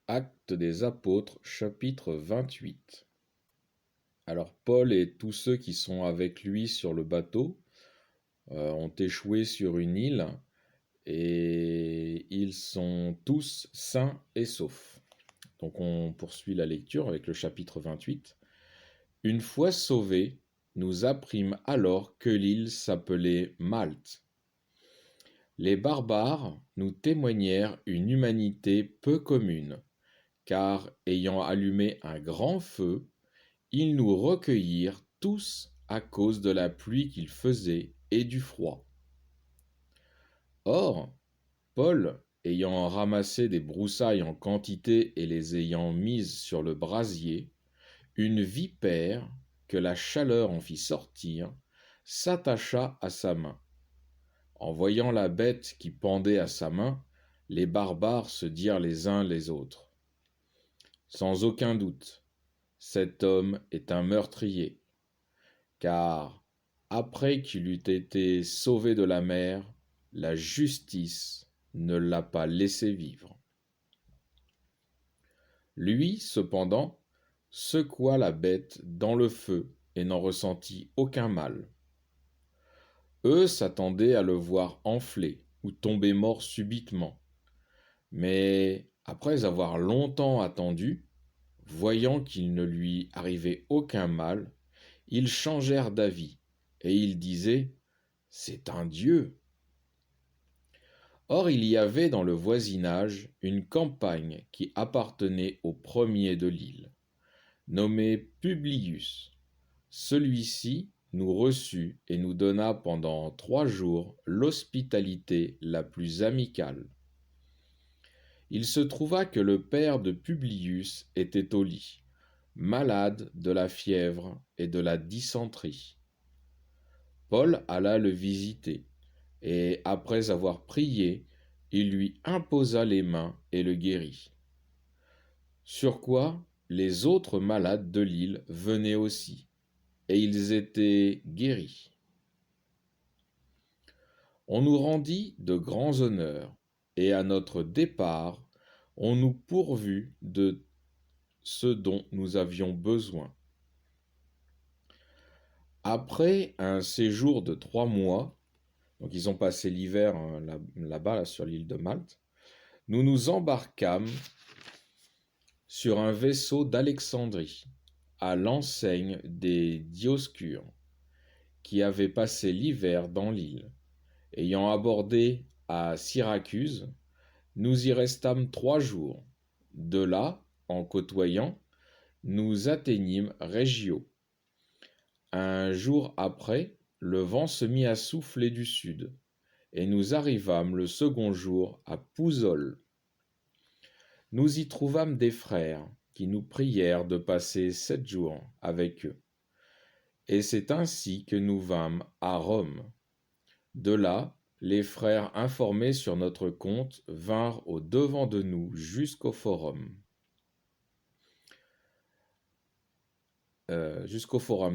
Actes des Apôtres, chapitre 28. Alors Paul et tous ceux qui sont avec lui sur le bateau ont échoué sur une île et ils sont tous sains et saufs. Donc on poursuit la lecture avec le chapitre 28. Une fois sauvés, nous apprîmes alors que l'île s'appelait Malte. Les barbares nous témoignèrent une humanité peu commune, car ayant allumé un grand feu, ils nous recueillirent tous à cause de la pluie qu'il faisait et du froid. Or, Paul, ayant ramassé des broussailles en quantité et les ayant mises sur le brasier, une vipère, que la chaleur en fit sortir, s'attacha à sa main. En voyant la bête qui pendait à sa main, les barbares se dirent les uns les autres: Sans aucun doute, cet homme est un meurtrier, car après qu'il eût été sauvé de la mer, la justice ne l'a pas laissé vivre. Lui, cependant, secoua la bête dans le feu et n'en ressentit aucun mal. Eux s'attendaient à le voir enfler ou tomber mort subitement, mais après avoir longtemps attendu, voyant qu'il ne lui arrivait aucun mal, ils changèrent d'avis, et ils disaient: C'est un dieu. Or il y avait dans le voisinage une campagne qui appartenait au premier de l'île, nommé Publius. Celui-ci nous reçut et nous donna pendant 3 jours l'hospitalité la plus amicale. Il se trouva que le père de Publius était au lit, malade de la fièvre et de la dysenterie. Paul alla le visiter, et après avoir prié, il lui imposa les mains et le guérit. Sur quoi les autres malades de l'île venaient aussi, et ils étaient guéris. On nous rendit de grands honneurs, et à notre départ, on nous pourvut de ce dont nous avions besoin. Après un séjour de 3 mois, donc ils ont passé l'hiver là-bas là, sur l'île de Malte, nous nous embarquâmes sur un vaisseau d'Alexandrie, à l'enseigne des Dioscures, qui avaient passé l'hiver dans l'île. Ayant abordé à Syracuse, nous y restâmes 3 jours. De là, en côtoyant, nous atteignîmes Régio. Un jour après, le vent se mit à souffler du sud, et nous arrivâmes le second jour à Pouzole. Nous y trouvâmes des frères qui nous prièrent de passer 7 jours avec eux. Et c'est ainsi que nous vînmes à Rome. De là, les frères informés sur notre compte vinrent au devant de nous jusqu'au forum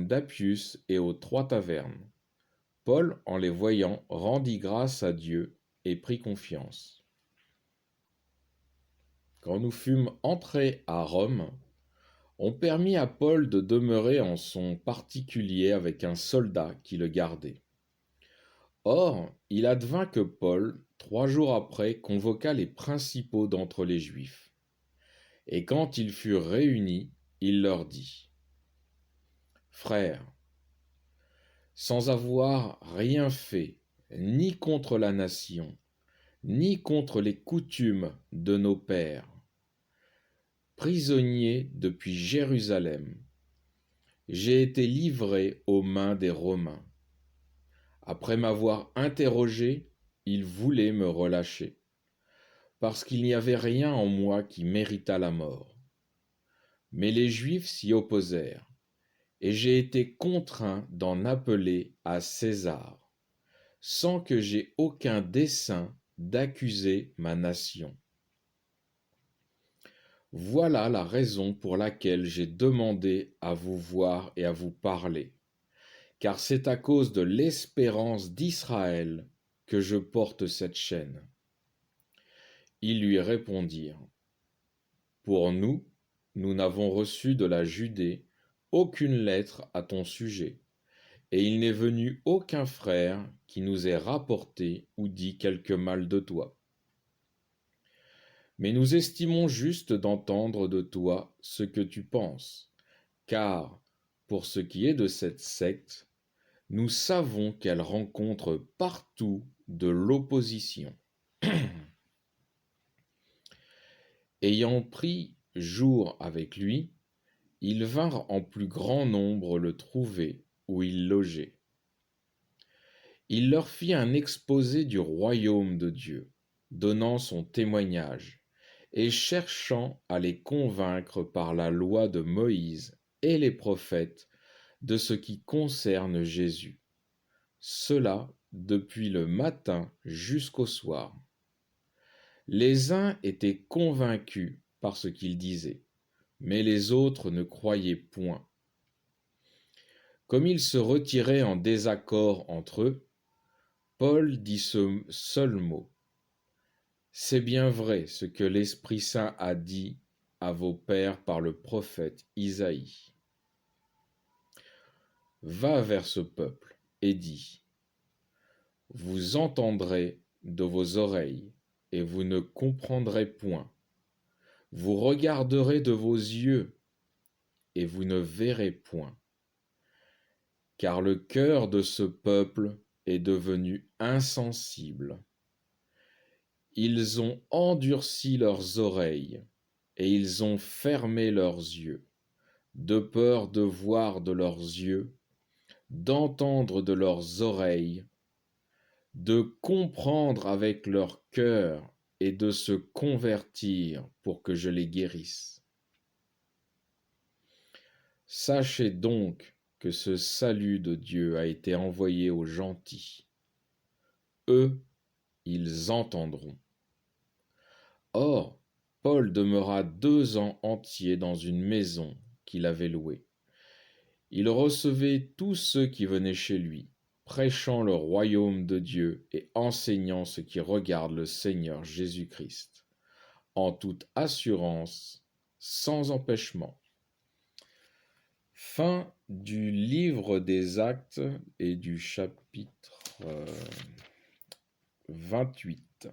d'Appius et aux 3 tavernes. Paul, en les voyant, rendit grâce à Dieu et prit confiance. Quand nous fûmes entrés à Rome, on permit à Paul de demeurer en son particulier avec un soldat qui le gardait. Or, il advint que Paul, 3 jours après, convoqua les principaux d'entre les Juifs. Et quand ils furent réunis, il leur dit: Frères, sans avoir rien fait, ni contre la nation, ni contre les coutumes de nos pères, prisonnier depuis Jérusalem, j'ai été livré aux mains des Romains. Après m'avoir interrogé, ils voulaient me relâcher, parce qu'il n'y avait rien en moi qui méritât la mort. Mais les Juifs s'y opposèrent, et j'ai été contraint d'en appeler à César, sans que j'aie aucun dessein d'accuser ma nation. Voilà la raison pour laquelle j'ai demandé à vous voir et à vous parler, car c'est à cause de l'espérance d'Israël que je porte cette chaîne. Ils lui répondirent: Pour nous, nous n'avons reçu de la Judée aucune lettre à ton sujet, et il n'est venu aucun frère qui nous ait rapporté ou dit quelque mal de toi. Mais nous estimons juste d'entendre de toi ce que tu penses, car, pour ce qui est de cette secte, nous savons qu'elle rencontre partout de l'opposition. Ayant pris jour avec lui, ils vinrent en plus grand nombre le trouver où il logeait. Il leur fit un exposé du royaume de Dieu, donnant son témoignage, et cherchant à les convaincre par la loi de Moïse et les prophètes de ce qui concerne Jésus. Cela depuis le matin jusqu'au soir. Les uns étaient convaincus par ce qu'ils disaient, mais les autres ne croyaient point. Comme ils se retiraient en désaccord entre eux, Paul dit ce seul mot. C'est bien vrai ce que l'Esprit Saint a dit à vos pères par le prophète Isaïe. Va vers ce peuple et dis, vous entendrez de vos oreilles et vous ne comprendrez point. Vous regarderez de vos yeux et vous ne verrez point. Car le cœur de ce peuple est devenu insensible. Ils ont endurci leurs oreilles et ils ont fermé leurs yeux, de peur de voir de leurs yeux, d'entendre de leurs oreilles, de comprendre avec leur cœur et de se convertir pour que je les guérisse. Sachez donc que ce salut de Dieu a été envoyé aux gentils. Eux, ils entendront. Or, Paul demeura 2 ans entiers dans une maison qu'il avait louée. Il recevait tous ceux qui venaient chez lui, prêchant le royaume de Dieu et enseignant ce qui regarde le Seigneur Jésus-Christ, en toute assurance, sans empêchement. Fin du livre des Actes et du chapitre 28.